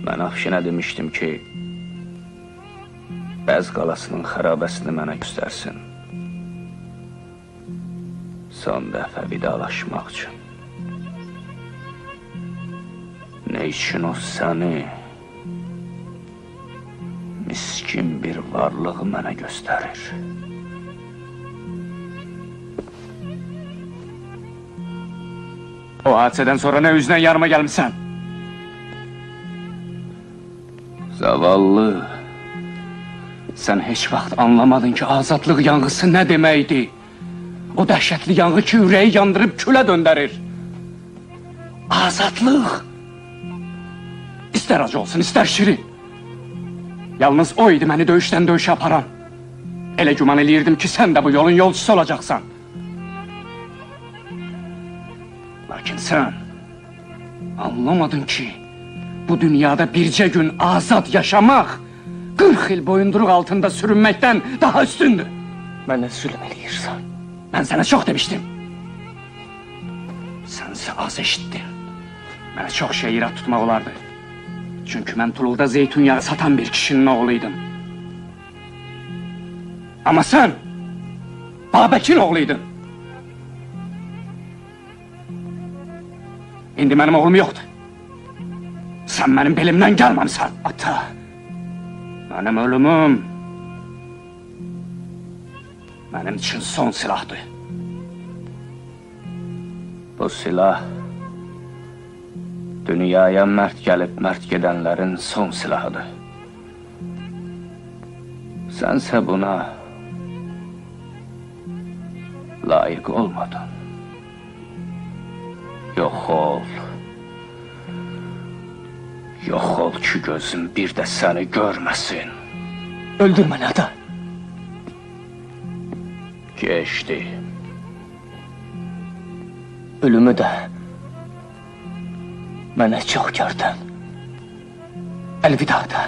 Mən Afşinə demişdim ki, Bəz qalasının xarabəsini mənə göstərsin. Son dəfə vidalaşmaq üçün. Ne üçün o səni, miskin bir varlığı mənə göstərir. O hadisədən sonra ne yüzden yanıma gelmişsən? Zavallı, Sen heç vaxt anlamadın ki azadlıq yanğısı ne deməkdir? O dəhşətli yanğı ki ürəyi yandırıb külə döndərir. Azadlıq! İstər acı olsun, istər şirin. Yalnız o idi məni döyüşdən döyüşə aparan. Elə güman eləyirdim ki sən də bu yolun yolcusu olacaqsan. Lakin sən anlamadın ki bu dünyada bircə gün azad yaşamaq 40 il boyunduruq altında sürünməkdən daha üstündür. mənə zülm eləyirsən. Ben sana çok demiştim. Sense az eşittin. Bana çok şey irat tutmak olardı. Çünkü ben Tulul'da zeytinyağı satan bir kişinin oğluydum. Ama sen Babək'in oğluydun. İndi benim oğlum yoktu. Sen benim belimden gelmemsen. Ata, benim ölümüm benim için son silahdı. Bu silah, dünyaya mərd gəlib mərd gedənlərin son silahıdır. Sənsə buna layık olmadın. Yox ol. Yox ol ki gözüm bir də səni görməsin. Öldürme Nada. Geçti. Ölümü də mənə çox gördün. Əlvida da.